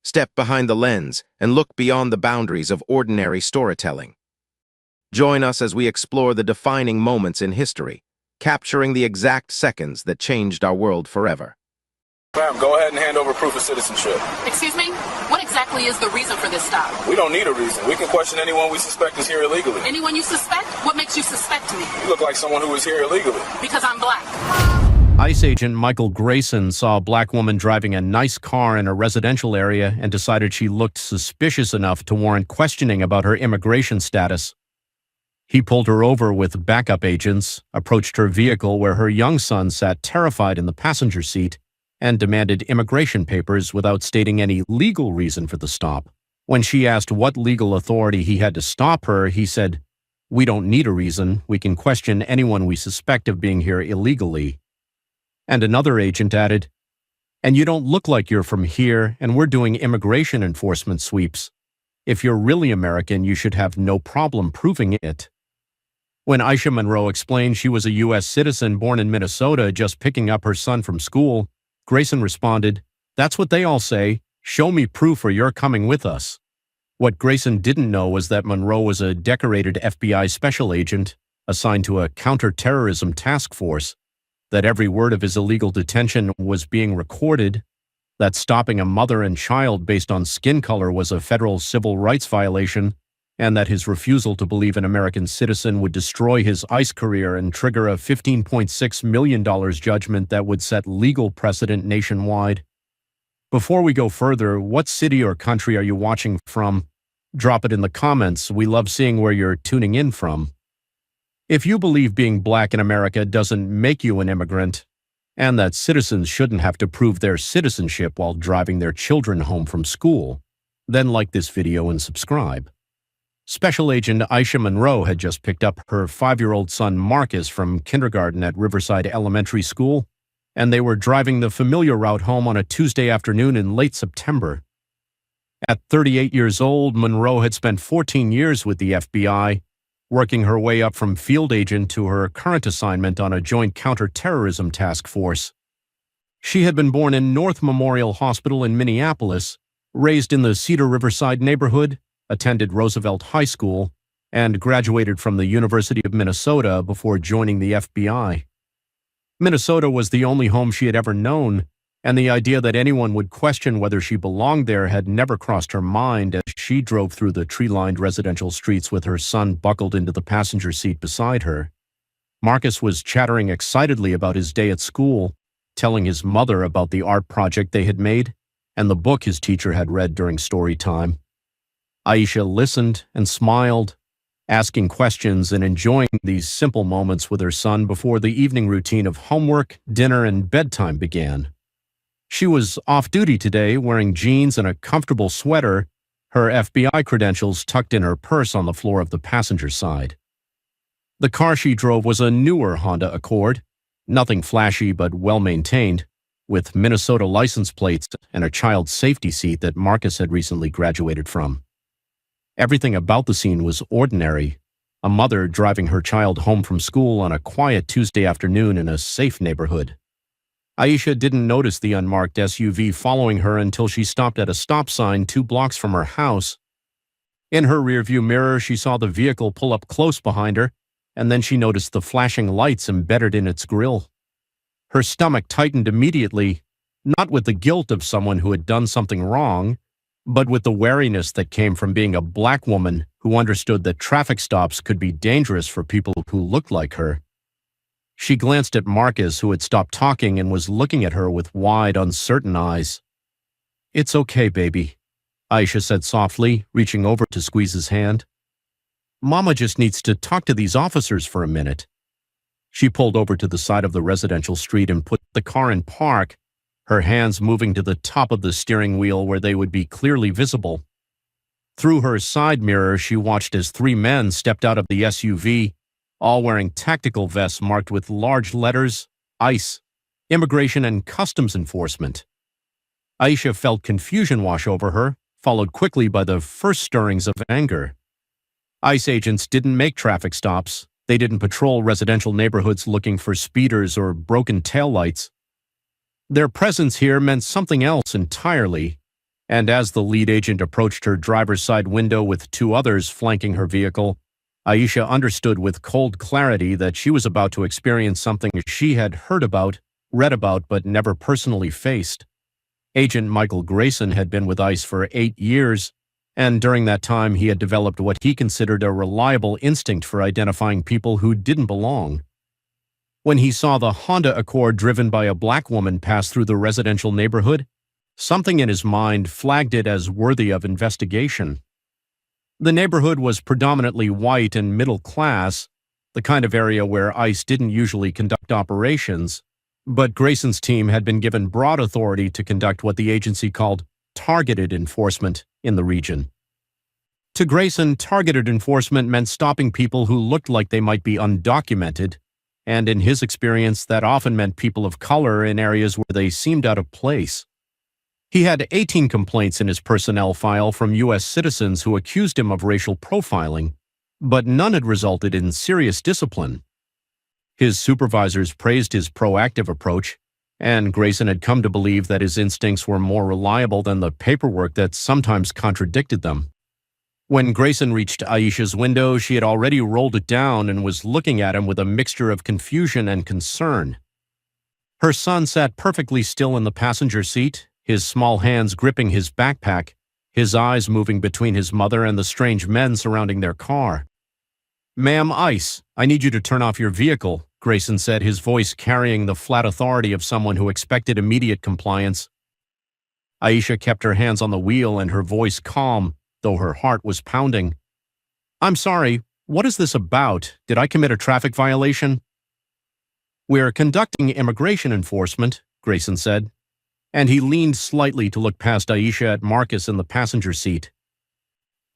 step behind the lens, and look beyond the boundaries of ordinary storytelling. Join us as we explore the defining moments in history, capturing the exact seconds that changed our world forever. Ma'am, go ahead and hand over proof of citizenship. Excuse me? What exactly is the reason for this stop? We don't need a reason. We can question anyone we suspect is here illegally. Anyone you suspect? What makes you suspect me? You look like someone who is here illegally. Because I'm black. ICE agent Michael Grayson saw a black woman driving a nice car in a residential area and decided she looked suspicious enough to warrant questioning about her immigration status. He pulled her over with backup agents, approached her vehicle where her young son sat terrified in the passenger seat, and demanded immigration papers without stating any legal reason for the stop. When she asked what legal authority he had to stop her, he said, "We don't need a reason. We can question anyone we suspect of being here illegally." And another agent added, "And you don't look like you're from here, and we're doing immigration enforcement sweeps. If you're really American, you should have no problem proving it." When Aisha Monroe explained she was a U.S. citizen born in Minnesota just picking up her son from school, Grayson responded, "That's what they all say. Show me proof or you're coming with us." What Grayson didn't know was that Monroe was a decorated FBI special agent assigned to a counterterrorism task force, that every word of his illegal detention was being recorded, that stopping a mother and child based on skin color was a federal civil rights violation, and that his refusal to believe an American citizen would destroy his ICE career and trigger a $15.6 million judgment that would set legal precedent nationwide. Before we go further, what city or country are you watching from? Drop it in the comments. We love seeing where you're tuning in from. If you believe being black in America doesn't make you an immigrant, and that citizens shouldn't have to prove their citizenship while driving their children home from school, then like this video and subscribe. Special Agent Aisha Monroe had just picked up her 5-year-old son Marcus from kindergarten at Riverside Elementary School, and they were driving the familiar route home on a Tuesday afternoon in late September. At 38 years old, Monroe had spent 14 years with the FBI, working her way up from field agent to her current assignment on a joint counterterrorism task force. She had been born in North Memorial Hospital in Minneapolis, raised in the Cedar Riverside neighborhood, attended Roosevelt High School, and graduated from the University of Minnesota before joining the FBI. Minnesota was the only home she had ever known, and the idea that anyone would question whether she belonged there had never crossed her mind as she drove through the tree-lined residential streets with her son buckled into the passenger seat beside her. Marcus was chattering excitedly about his day at school, telling his mother about the art project they had made and the book his teacher had read during story time. Aisha listened and smiled, asking questions and enjoying these simple moments with her son before the evening routine of homework, dinner, and bedtime began. She was off-duty today, wearing jeans and a comfortable sweater, her FBI credentials tucked in her purse on the floor of the passenger side. The car she drove was a newer Honda Accord, nothing flashy but well-maintained, with Minnesota license plates and a child safety seat that Marcus had recently graduated from. Everything about the scene was ordinary, a mother driving her child home from school on a quiet Tuesday afternoon in a safe neighborhood. Aisha didn't notice the unmarked SUV following her until she stopped at a stop sign 2 blocks from her house. In her rearview mirror, she saw the vehicle pull up close behind her, and then she noticed the flashing lights embedded in its grille. Her stomach tightened immediately, not with the guilt of someone who had done something wrong, but with the wariness that came from being a black woman who understood that traffic stops could be dangerous for people who looked like her. She glanced at Marcus, who had stopped talking and was looking at her with wide, uncertain eyes. "It's okay, baby," Aisha said softly, reaching over to squeeze his hand. "Mama just needs to talk to these officers for a minute." She pulled over to the side of the residential street and put the car in park, her hands moving to the top of the steering wheel where they would be clearly visible. Through her side mirror, she watched as 3 men stepped out of the SUV, all wearing tactical vests marked with large letters, ICE, Immigration and Customs Enforcement. Aisha felt confusion wash over her, followed quickly by the first stirrings of anger. ICE agents didn't make traffic stops. They didn't patrol residential neighborhoods looking for speeders or broken taillights. Their presence here meant something else entirely, And as the lead agent approached her driver's side window with two others flanking her vehicle, Aisha understood with cold clarity that she was about to experience something she had heard about, read about, but never personally faced. Agent Michael Grayson had been with ICE for 8 years, and during that time he had developed what he considered a reliable instinct for identifying people who didn't belong. When he saw the Honda Accord driven by a black woman pass through the residential neighborhood, something in his mind flagged it as worthy of investigation. The neighborhood was predominantly white and middle class, the kind of area where ICE didn't usually conduct operations, but Grayson's team had been given broad authority to conduct what the agency called targeted enforcement in the region. To Grayson, targeted enforcement meant stopping people who looked like they might be undocumented, and in his experience, that often meant people of color in areas where they seemed out of place. He had 18 complaints in his personnel file from U.S. citizens who accused him of racial profiling, but none had resulted in serious discipline. His supervisors praised his proactive approach, and Grayson had come to believe that his instincts were more reliable than the paperwork that sometimes contradicted them. When Grayson reached Aisha's window, she had already rolled it down and was looking at him with a mixture of confusion and concern. Her son sat perfectly still in the passenger seat, his small hands gripping his backpack, his eyes moving between his mother and the strange men surrounding their car. "Ma'am ICE, I need you to turn off your vehicle," Grayson said, his voice carrying the flat authority of someone who expected immediate compliance. Aisha kept her hands on the wheel and her voice calm, though her heart was pounding. "I'm sorry, what is this about? Did I commit a traffic violation?" "We're conducting immigration enforcement," Grayson said, and he leaned slightly to look past Aisha at Marcus in the passenger seat.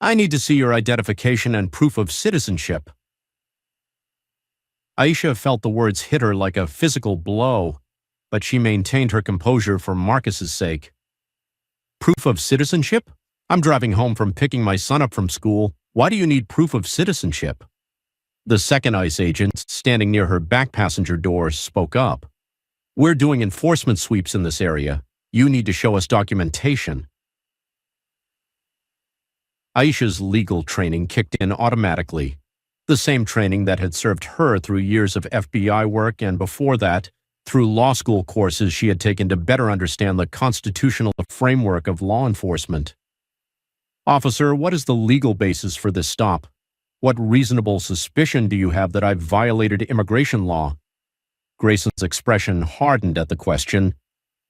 "I need to see your identification and proof of citizenship." Aisha felt the words hit her like a physical blow, but she maintained her composure for Marcus's sake. "Proof of citizenship? I'm driving home from picking my son up from school. Why do you need proof of citizenship?" The second ICE agent, standing near her back passenger door, spoke up. "We're doing enforcement sweeps in this area. You need to show us documentation." Aisha's legal training kicked in automatically, the same training that had served her through years of FBI work and before that, through law school courses she had taken to better understand the constitutional framework of law enforcement. "Officer, what is the legal basis for this stop? What reasonable suspicion do you have that I've violated immigration law?" Grayson's expression hardened at the question,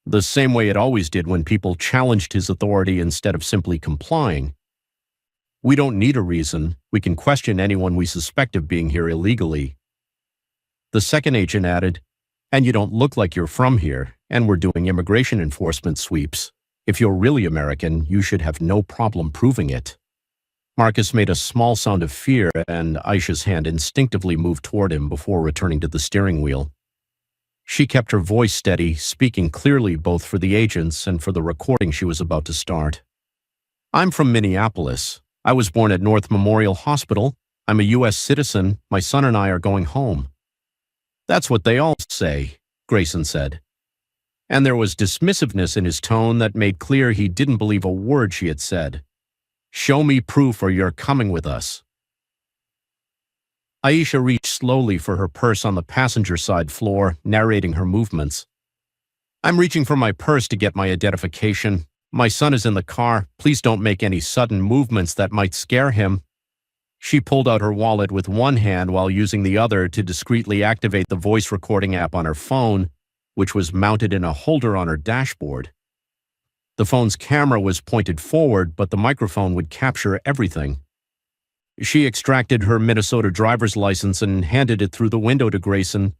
the same way it always did when people challenged his authority instead of simply complying. "We don't need a reason. We can question anyone we suspect of being here illegally." The second agent added, "And you don't look like you're from here, and we're doing immigration enforcement sweeps. If you're really American, you should have no problem proving it." Marcus made a small sound of fear, and Aisha's hand instinctively moved toward him before returning to the steering wheel. She kept her voice steady, speaking clearly both for the agents and for the recording she was about to start. "I'm from Minneapolis. I was born at North Memorial Hospital. I'm a U.S. citizen. My son and I are going home." "That's what they all say," Grayson said. And there was dismissiveness in his tone that made clear he didn't believe a word she had said. "Show me proof or you're coming with us." Aisha reached slowly for her purse on the passenger side floor, narrating her movements. "I'm reaching for my purse to get my identification. My son is in the car. Please don't make any sudden movements that might scare him." She pulled out her wallet with one hand while using the other to discreetly activate the voice recording app on her phone, which was mounted in a holder on her dashboard. The phone's camera was pointed forward, but the microphone would capture everything. She extracted her Minnesota driver's license and handed it through the window to Grayson.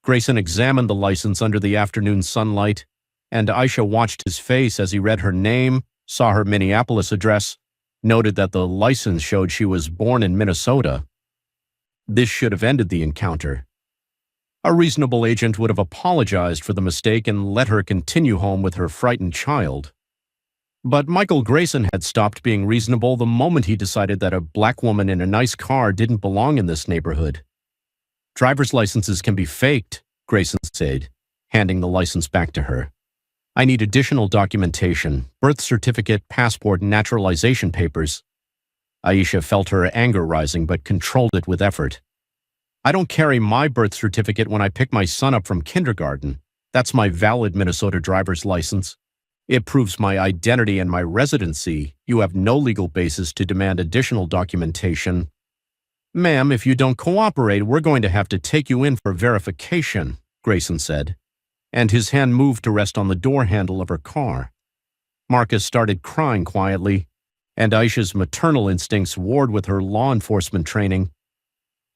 Grayson examined the license under the afternoon sunlight, and Aisha watched his face as he read her name, saw her Minneapolis address, noted that the license showed she was born in Minnesota. This should have ended the encounter. A reasonable agent would have apologized for the mistake and let her continue home with her frightened child. But Michael Grayson had stopped being reasonable the moment he decided that a black woman in a nice car didn't belong in this neighborhood. "Driver's licenses can be faked," Grayson said, handing the license back to her. I need additional documentation, birth certificate, passport, and naturalization papers. Aisha felt her anger rising but controlled it with effort. I don't carry my birth certificate when I pick my son up from kindergarten. That's my valid Minnesota driver's license. It proves my identity and my residency. You have no legal basis to demand additional documentation. Ma'am, if you don't cooperate, we're going to have to take you in for verification, Grayson said, and his hand moved to rest on the door handle of her car. Marcus started crying quietly, and Aisha's maternal instincts warred with her law enforcement training.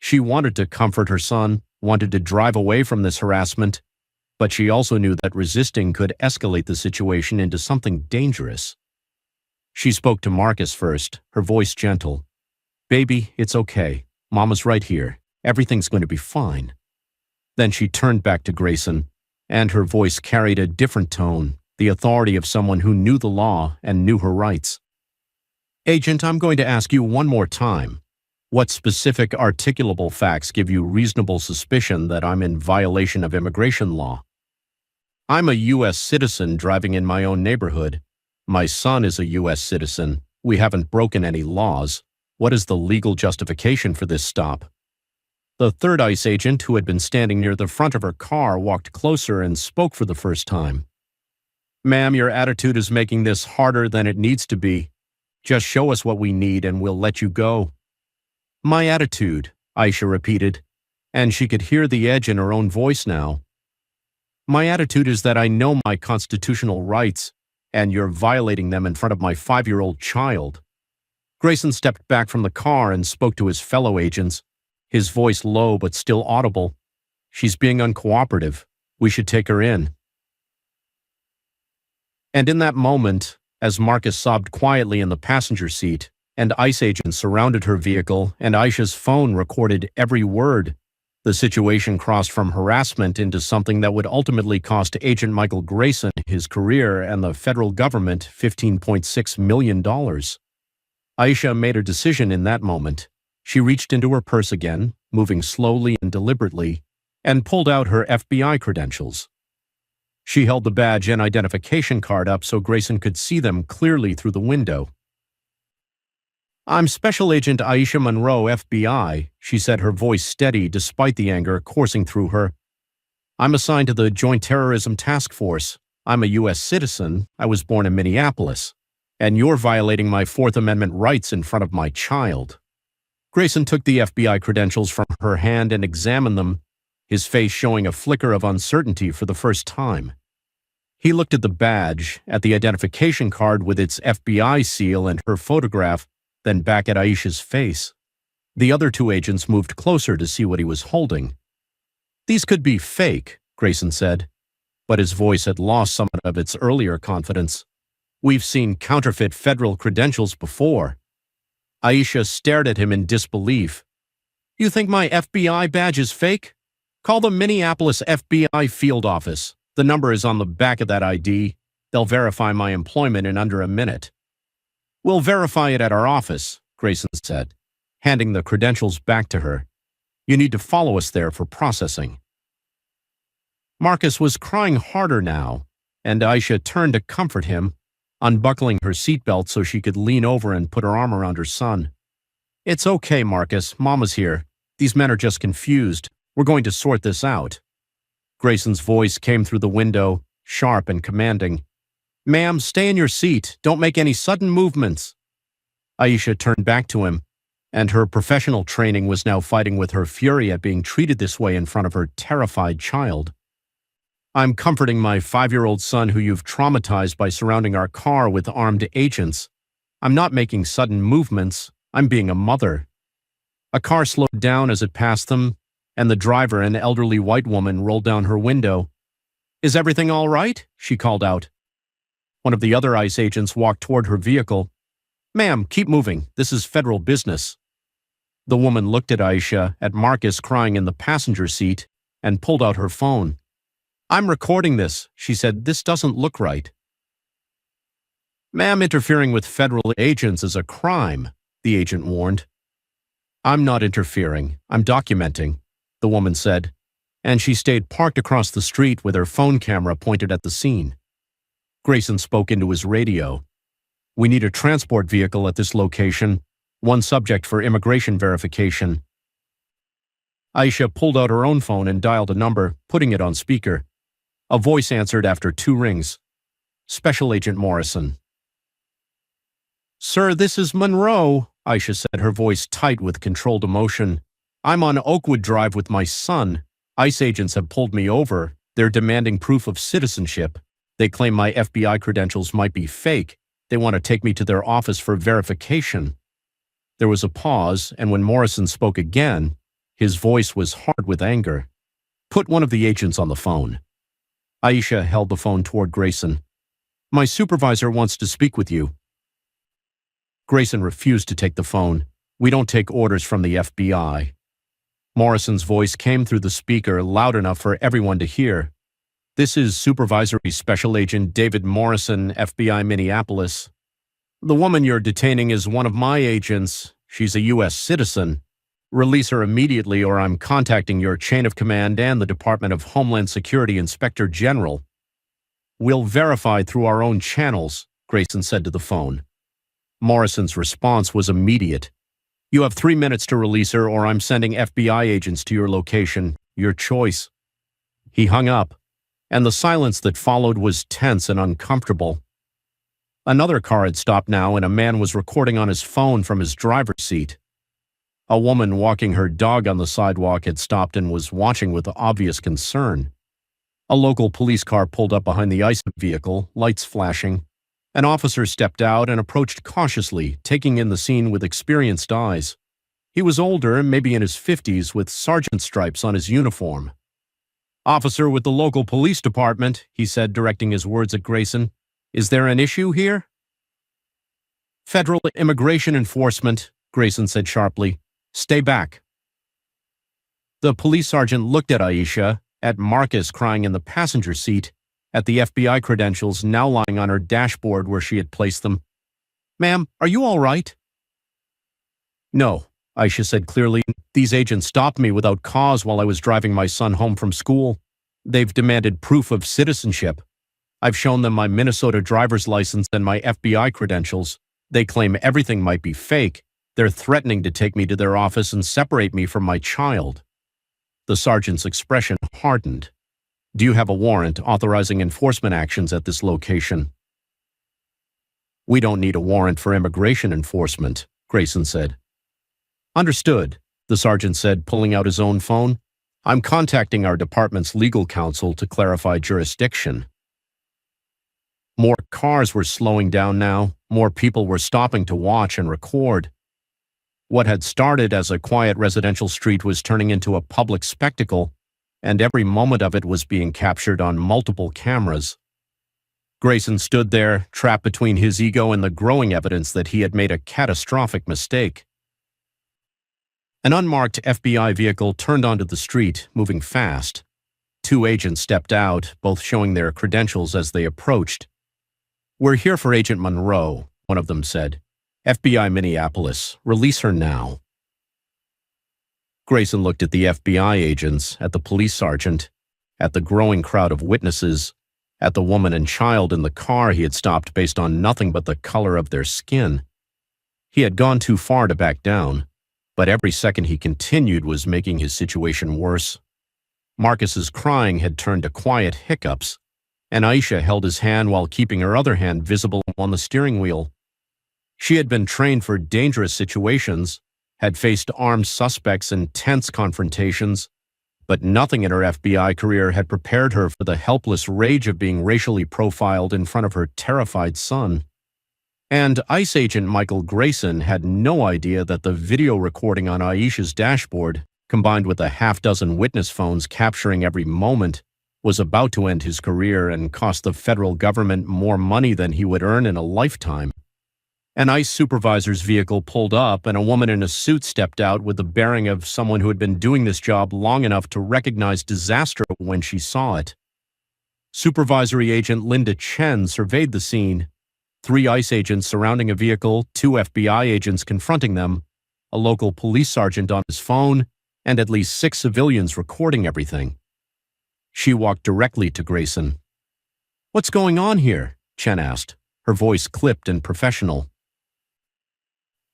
She wanted to comfort her son, wanted to drive away from this harassment, but she also knew that resisting could escalate the situation into something dangerous. She spoke to Marcus first, her voice gentle. Baby, it's okay. Mama's right here. Everything's going to be fine. Then she turned back to Grayson, and her voice carried a different tone, the authority of someone who knew the law and knew her rights. Agent, I'm going to ask you one more time. What specific articulable facts give you reasonable suspicion that I'm in violation of immigration law? I'm a U.S. citizen driving in my own neighborhood. My son is a U.S. citizen. We haven't broken any laws. What is the legal justification for this stop? The third ICE agent, who had been standing near the front of her car, walked closer and spoke for the first time. Ma'am, your attitude is making this harder than it needs to be. Just show us what we need and we'll let you go. My attitude, Aisha repeated, and she could hear the edge in her own voice now. My attitude is that I know my constitutional rights, and you're violating them in front of my 5-year-old child. Grayson stepped back from the car and spoke to his fellow agents, his voice low but still audible. She's being uncooperative. We should take her in. And in that moment, as Marcus sobbed quietly in the passenger seat, and ICE agents surrounded her vehicle, and Aisha's phone recorded every word, the situation crossed from harassment into something that would ultimately cost Agent Michael Grayson his career and the federal government $15.6 million. Aisha made a decision in that moment. She reached into her purse again, moving slowly and deliberately, and pulled out her FBI credentials. She held the badge and identification card up so Grayson could see them clearly through the window. I'm Special Agent Aisha Monroe, FBI, she said, her voice steady despite the anger coursing through her. I'm assigned to the Joint Terrorism Task Force. I'm a U.S. citizen. I was born in Minneapolis. And you're violating my Fourth Amendment rights in front of my child. Grayson took the FBI credentials from her hand and examined them, his face showing a flicker of uncertainty for the first time. He looked at the badge, at the identification card with its FBI seal and her photograph, then back at Aisha's face. The other two agents moved closer to see what he was holding. These could be fake, Grayson said, but his voice had lost some of its earlier confidence. We've seen counterfeit federal credentials before. Aisha stared at him in disbelief. You think my FBI badge is fake? Call the Minneapolis FBI field office. The number is on the back of that ID. They'll verify my employment in under a minute. We'll verify it at our office, Grayson said, handing the credentials back to her. You need to follow us there for processing. Marcus was crying harder now, and Aisha turned to comfort him, unbuckling her seatbelt so she could lean over and put her arm around her son. It's okay, Marcus. Mama's here. These men are just confused. We're going to sort this out. Grayson's voice came through the window, sharp and commanding. Ma'am, stay in your seat. Don't make any sudden movements. Aisha turned back to him, and her professional training was now fighting with her fury at being treated this way in front of her terrified child. I'm comforting my 5-year-old son who you've traumatized by surrounding our car with armed agents. I'm not making sudden movements. I'm being a mother. A car slowed down as it passed them, and the driver, an elderly white woman, rolled down her window. Is everything all right? She called out. One of the other ICE agents walked toward her vehicle. Ma'am, keep moving. This is federal business. The woman looked at Aisha, at Marcus crying in the passenger seat, and pulled out her phone. I'm recording this, she said. This doesn't look right. Ma'am, interfering with federal agents is a crime, the agent warned. I'm not interfering. I'm documenting, the woman said, and she stayed parked across the street with her phone camera pointed at the scene. Grayson spoke into his radio. "We need a transport vehicle at this location. One subject for immigration verification." Aisha pulled out her own phone and dialed a number, putting it on speaker. A voice answered after 2 rings. "Special Agent Morrison." "Sir, this is Monroe," Aisha said, her voice tight with controlled emotion. "I'm on Oakwood Drive with my son. ICE agents have pulled me over. They're demanding proof of citizenship. They claim my FBI credentials might be fake. They want to take me to their office for verification." There was a pause, and when Morrison spoke again, his voice was hard with anger. "Put one of the agents on the phone." Aisha held the phone toward Grayson. "My supervisor wants to speak with you." Grayson refused to take the phone. "We don't take orders from the FBI." Morrison's voice came through the speaker loud enough for everyone to hear. "This is Supervisory Special Agent David Morrison, FBI Minneapolis. The woman you're detaining is one of my agents. She's a U.S. citizen. Release her immediately or I'm contacting your chain of command and the Department of Homeland Security Inspector General." "We'll verify through our own channels," Grayson said to the phone. Morrison's response was immediate. "You have 3 minutes to release her or I'm sending FBI agents to your location. Your choice." He hung up, and the silence that followed was tense and uncomfortable. Another car had stopped now, and a man was recording on his phone from his driver's seat. A woman walking her dog on the sidewalk had stopped and was watching with obvious concern. A local police car pulled up behind the ICE vehicle, lights flashing. An officer stepped out and approached cautiously, taking in the scene with experienced eyes. He was older, maybe in his 50s, with sergeant stripes on his uniform. "Officer with the local police department," he said, directing his words at Grayson. "Is there an issue here?" "Federal immigration enforcement," Grayson said sharply. "Stay back." The police sergeant looked at Aisha, at Marcus crying in the passenger seat, at the FBI credentials now lying on her dashboard where she had placed them. "Ma'am, are you all right?" "No," Aisha said clearly. "These agents stopped me without cause while I was driving my son home from school. They've demanded proof of citizenship. I've shown them my Minnesota driver's license and my FBI credentials. They claim everything might be fake. They're threatening to take me to their office and separate me from my child." The sergeant's expression hardened. "Do you have a warrant authorizing enforcement actions at this location?" "We don't need a warrant for immigration enforcement," Grayson said. "Understood," the sergeant said, pulling out his own phone. "I'm contacting our department's legal counsel to clarify jurisdiction." More cars were slowing down now. More people were stopping to watch and record. What had started as a quiet residential street was turning into a public spectacle, and every moment of it was being captured on multiple cameras. Grayson stood there, trapped between his ego and the growing evidence that he had made a catastrophic mistake. An unmarked FBI vehicle turned onto the street, moving fast. 2 agents stepped out, both showing their credentials as they approached. "We're here for Agent Monroe," one of them said. "FBI Minneapolis. Release her now." Grayson looked at the FBI agents, at the police sergeant, at the growing crowd of witnesses, at the woman and child in the car he had stopped based on nothing but the color of their skin. He had gone too far to back down, but every second he continued was making his situation worse. Marcus's crying had turned to quiet hiccups, and Aisha held his hand while keeping her other hand visible on the steering wheel. She had been trained for dangerous situations, had faced armed suspects and tense confrontations, but nothing in her FBI career had prepared her for the helpless rage of being racially profiled in front of her terrified son. And ICE agent Michael Grayson had no idea that the video recording on Aisha's dashboard, combined with a half-dozen witness phones capturing every moment, was about to end his career and cost the federal government more money than he would earn in a lifetime. An ICE supervisor's vehicle pulled up, and a woman in a suit stepped out with the bearing of someone who had been doing this job long enough to recognize disaster when she saw it. Supervisory Agent Linda Chen surveyed the scene. 3 ICE agents surrounding a vehicle, 2 FBI agents confronting them, a local police sergeant on his phone, and at least 6 civilians recording everything. She walked directly to Grayson. "What's going on here?" Chen asked, her voice clipped and professional.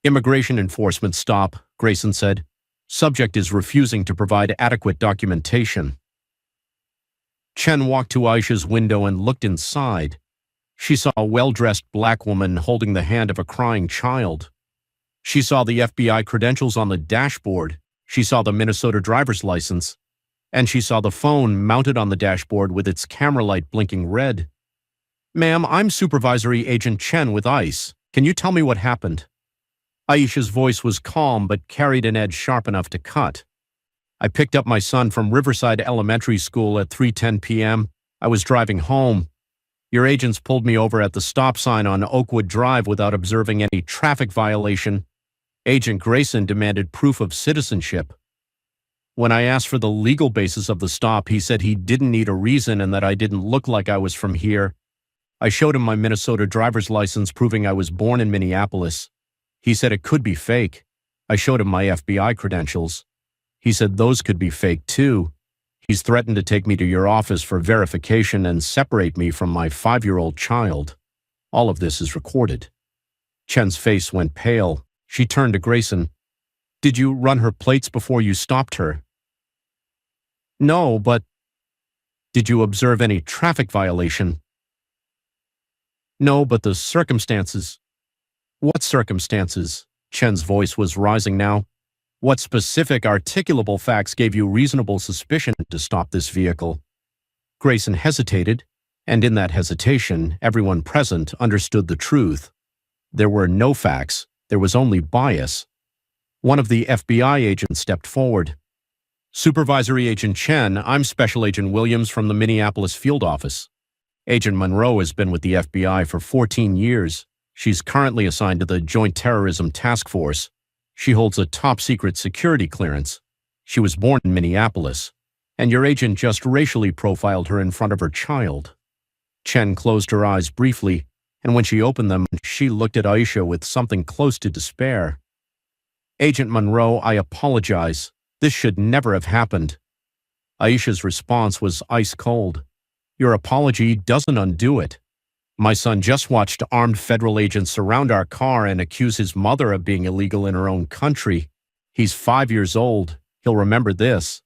Immigration enforcement stop, Grayson said. Subject is refusing to provide adequate documentation. Chen walked to Aisha's window and looked inside. She saw a well-dressed black woman holding the hand of a crying child. She saw the FBI credentials on the dashboard. She saw the Minnesota driver's license. And she saw the phone mounted on the dashboard with its camera light blinking red. Ma'am, I'm Supervisory Agent Chen with ICE. Can you tell me what happened? Aisha's voice was calm but carried an edge sharp enough to cut. I picked up my son from Riverside Elementary School at 3:10 p.m. I was driving home. Your agents pulled me over at the stop sign on Oakwood Drive without observing any traffic violation. Agent Grayson demanded proof of citizenship. When I asked for the legal basis of the stop, he said he didn't need a reason and that I didn't look like I was from here. I showed him my Minnesota driver's license proving I was born in Minneapolis. He said it could be fake. I showed him my FBI credentials. He said those could be fake too. He's threatened to take me to your office for verification and separate me from my 5-year-old child. All of this is recorded. Chen's face went pale. She turned to Grayson. Did you run her plates before you stopped her? No, but did you observe any traffic violation? No, but the circumstances. What circumstances? Chen's voice was rising now. What specific articulable facts gave you reasonable suspicion to stop this vehicle? Grayson hesitated, and in that hesitation, everyone present understood the truth. There were no facts. There was only bias. One of the FBI agents stepped forward. Supervisory Agent Chen, I'm Special Agent Williams from the Minneapolis field office. Agent Monroe has been with the FBI for 14 years. She's currently assigned to the Joint Terrorism Task Force. She holds a top-secret security clearance. She was born in Minneapolis, and your agent just racially profiled her in front of her child. Chen closed her eyes briefly, and when she opened them, she looked at Aisha with something close to despair. Agent Monroe, I apologize. This should never have happened. Aisha's response was ice cold. Your apology doesn't undo it. My son just watched armed federal agents surround our car and accuse his mother of being illegal in her own country. He's 5 years old. He'll remember this.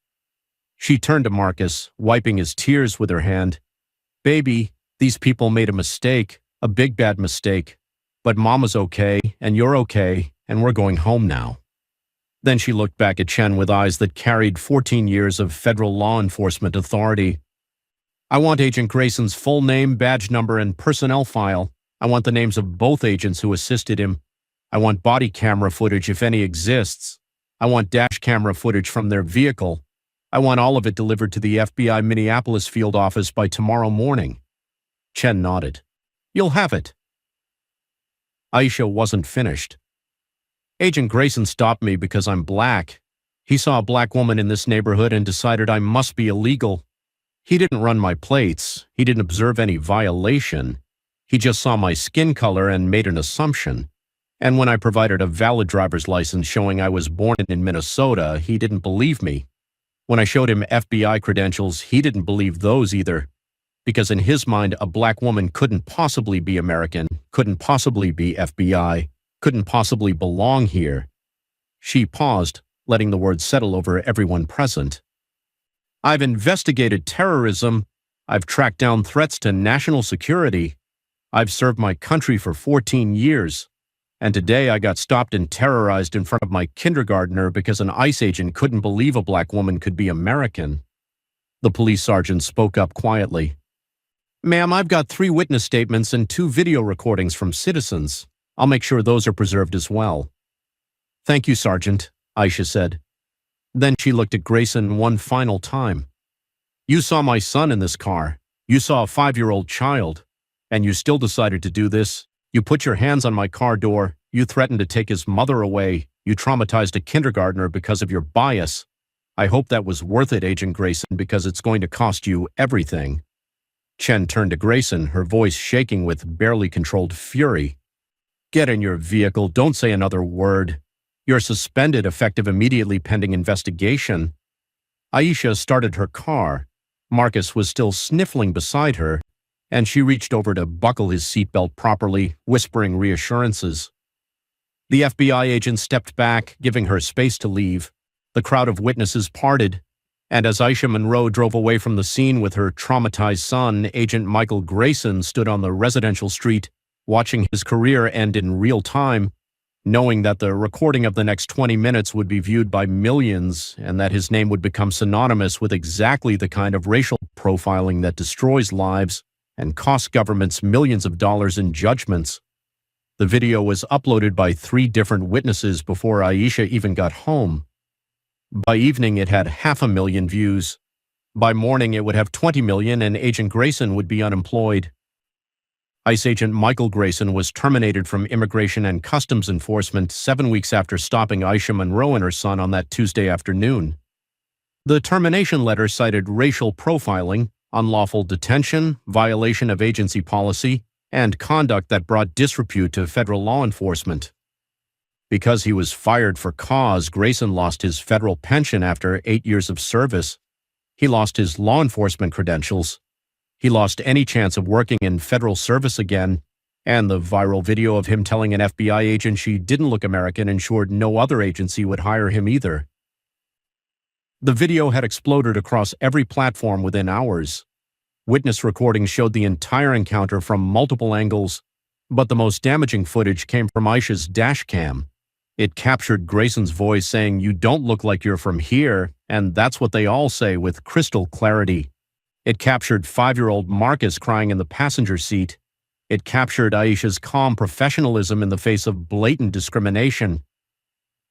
She turned to Marcus, wiping his tears with her hand. Baby, these people made a mistake, a big bad mistake. But Mama's okay, and you're okay, and we're going home now. Then she looked back at Chen with eyes that carried 14 years of federal law enforcement authority. I want Agent Grayson's full name, badge number, and personnel file. I want the names of both agents who assisted him. I want body camera footage if any exists. I want dash camera footage from their vehicle. I want all of it delivered to the FBI Minneapolis field office by tomorrow morning. Chen nodded. You'll have it. Aisha wasn't finished. Agent Grayson stopped me because I'm black. He saw a black woman in this neighborhood and decided I must be illegal. He didn't run my plates. He didn't observe any violation. He just saw my skin color and made an assumption. And when I provided a valid driver's license showing I was born in Minnesota, he didn't believe me. When I showed him FBI credentials, he didn't believe those either. Because in his mind, a black woman couldn't possibly be American, couldn't possibly be FBI, couldn't possibly belong here. She paused, letting the words settle over everyone present. I've investigated terrorism. I've tracked down threats to national security. I've served my country for 14 years. And today I got stopped and terrorized in front of my kindergartner because an ICE agent couldn't believe a black woman could be American. The police sergeant spoke up quietly. Ma'am, I've got 3 witness statements and 2 video recordings from citizens. I'll make sure those are preserved as well. Thank you, Sergeant, Aisha said. Then she looked at Grayson one final time. You saw my son in this car. You saw a 5-year-old child. And you still decided to do this. You put your hands on my car door. You threatened to take his mother away. You traumatized a kindergartner because of your bias. I hope that was worth it, Agent Grayson, because it's going to cost you everything. Chen turned to Grayson, her voice shaking with barely controlled fury. Get in your vehicle. Don't say another word. You're suspended, effective immediately pending investigation. Aisha started her car. Marcus was still sniffling beside her. and she reached over to buckle his seatbelt properly, whispering reassurances. The FBI agent stepped back, giving her space to leave. The crowd of witnesses parted, and as Aisha Monroe drove away from the scene with her traumatized son, Agent Michael Grayson stood on the residential street, watching his career end in real time, knowing that the recording of the next 20 minutes would be viewed by millions and that his name would become synonymous with exactly the kind of racial profiling that destroys lives and costs governments millions of dollars in judgments. The video was uploaded by 3 different witnesses before Aisha even got home. By evening, it had 500,000 views. By morning, it would have 20 million, and Agent Grayson would be unemployed. ICE agent Michael Grayson was terminated from Immigration and Customs Enforcement 7 weeks after stopping Aisha Monroe and her son on that Tuesday afternoon. The termination letter cited racial profiling, unlawful detention, violation of agency policy, and conduct that brought disrepute to federal law enforcement. Because he was fired for cause, Grayson lost his federal pension after 8 years of service. He lost his law enforcement credentials. He lost any chance of working in federal service again, and the viral video of him telling an FBI agent she didn't look American ensured no other agency would hire him either. The video had exploded across every platform within hours. Witness recordings showed the entire encounter from multiple angles, but the most damaging footage came from Aisha's dash cam. It captured Grayson's voice saying, "You don't look like you're from here," and that's what they all say with crystal clarity. It captured 5-year-old Marcus crying in the passenger seat. It captured Aisha's calm professionalism in the face of blatant discrimination.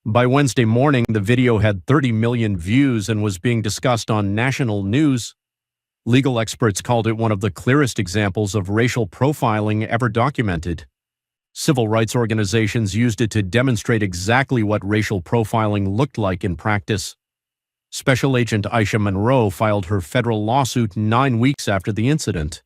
By Wednesday morning, the video had 30 million views and was being discussed on national news. Legal experts called it one of the clearest examples of racial profiling ever documented. Civil rights organizations used it to demonstrate exactly what racial profiling looked like in practice. Special Agent Aisha Monroe filed her federal lawsuit 9 weeks after the incident.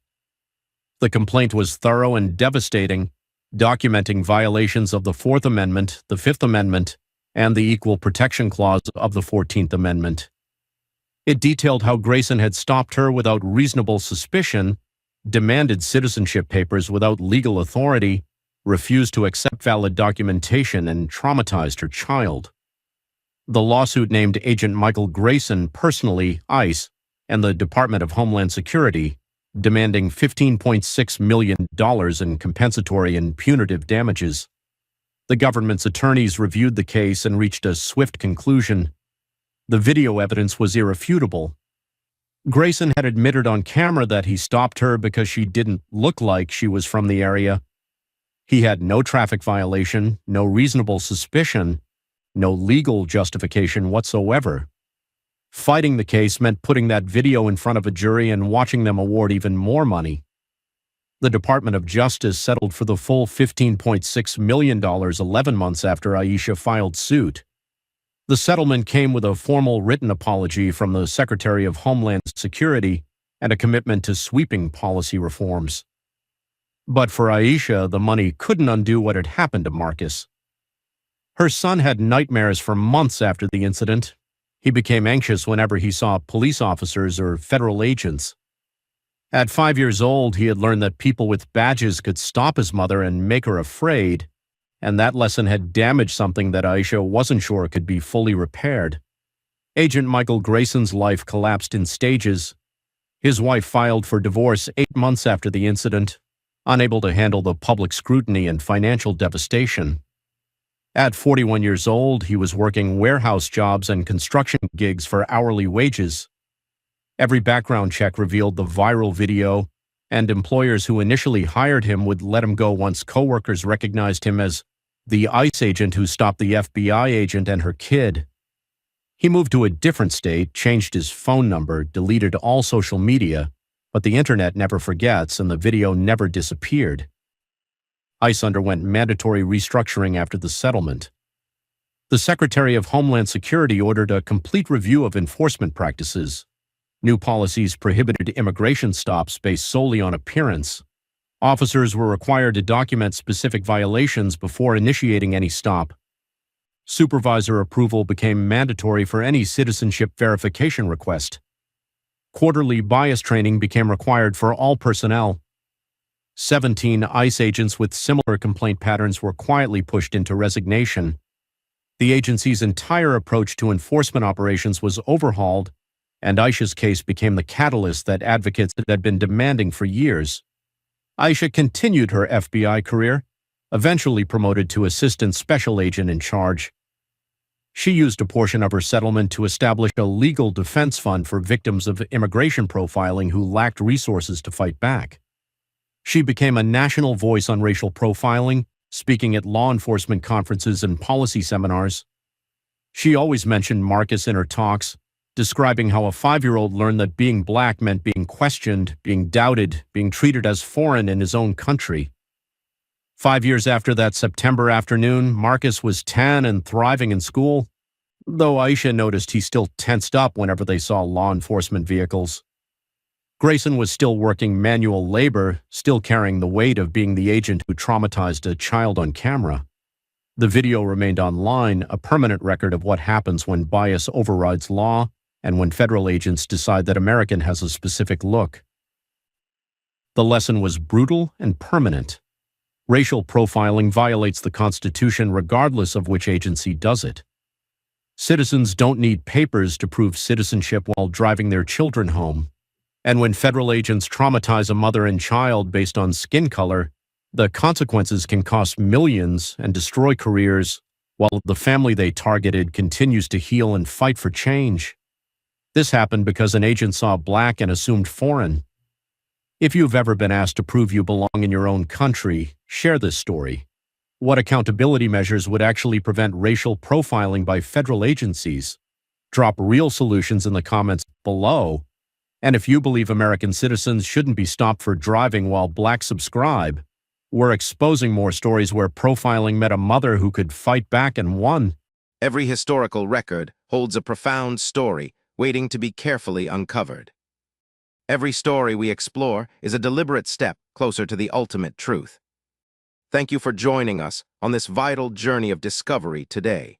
The complaint was thorough and devastating, documenting violations of the 4th Amendment, the 5th Amendment, and the Equal Protection Clause of the 14th Amendment. It detailed how Grayson had stopped her without reasonable suspicion, demanded citizenship papers without legal authority, refused to accept valid documentation, and traumatized her child. The lawsuit named Agent Michael Grayson personally, ICE, and the Department of Homeland Security, demanding $15.6 million in compensatory and punitive damages. The government's attorneys reviewed the case and reached a swift conclusion. The video evidence was irrefutable. Grayson had admitted on camera that he stopped her because she didn't look like she was from the area. He had no traffic violation, no reasonable suspicion, no legal justification whatsoever. Fighting the case meant putting that video in front of a jury and watching them award even more money. The Department of Justice settled for the full $15.6 million 11 months after Aisha filed suit. The settlement came with a formal written apology from the Secretary of Homeland Security and a commitment to sweeping policy reforms. But for Aisha, the money couldn't undo what had happened to Marcus. Her son had nightmares for months after the incident. He became anxious whenever he saw police officers or federal agents. At 5 years old, he had learned that people with badges could stop his mother and make her afraid, and that lesson had damaged something that Aisha wasn't sure could be fully repaired. Agent Michael Grayson's life collapsed in stages. His wife filed for divorce 8 months after the incident, unable to handle the public scrutiny and financial devastation. At 41 years old, he was working warehouse jobs and construction gigs for hourly wages. Every background check revealed the viral video, and employers who initially hired him would let him go once coworkers recognized him as the ICE agent who stopped the FBI agent and her kid. He moved to a different state, changed his phone number, deleted all social media, but the internet never forgets and the video never disappeared. ICE underwent mandatory restructuring after the settlement. The Secretary of Homeland Security ordered a complete review of enforcement practices. New policies prohibited immigration stops based solely on appearance. Officers were required to document specific violations before initiating any stop. Supervisor approval became mandatory for any citizenship verification request. Quarterly bias training became required for all personnel, 17 ICE agents with similar complaint patterns were quietly pushed into resignation. The agency's entire approach to enforcement operations was overhauled, and Aisha's case became the catalyst that advocates had been demanding for years. Aisha continued her FBI career, eventually promoted to assistant special agent in charge. She used a portion of her settlement to establish a legal defense fund for victims of immigration profiling who lacked resources to fight back. She became a national voice on racial profiling, speaking at law enforcement conferences and policy seminars. She always mentioned Marcus in her talks, describing how a 5-year-old learned that being black meant being questioned, being doubted, being treated as foreign in his own country. 5 years after that September afternoon, Marcus was 10 and thriving in school, though Aisha noticed he still tensed up whenever they saw law enforcement vehicles. Grayson was still working manual labor, still carrying the weight of being the agent who traumatized a child on camera. The video remained online, a permanent record of what happens when bias overrides law and when federal agents decide that American has a specific look. The lesson was brutal and permanent. Racial profiling violates the Constitution regardless of which agency does it. Citizens don't need papers to prove citizenship while driving their children home. And when federal agents traumatize a mother and child based on skin color, the consequences can cost millions and destroy careers, while the family they targeted continues to heal and fight for change. This happened because an agent saw black and assumed foreign. If you've ever been asked to prove you belong in your own country, share this story. What accountability measures would actually prevent racial profiling by federal agencies? Drop real solutions in the comments below. And if you believe American citizens shouldn't be stopped for driving while blacks subscribe, we're exposing more stories where profiling met a mother who could fight back and won. Every historical record holds a profound story waiting to be carefully uncovered. Every story we explore is a deliberate step closer to the ultimate truth. Thank you for joining us on this vital journey of discovery today.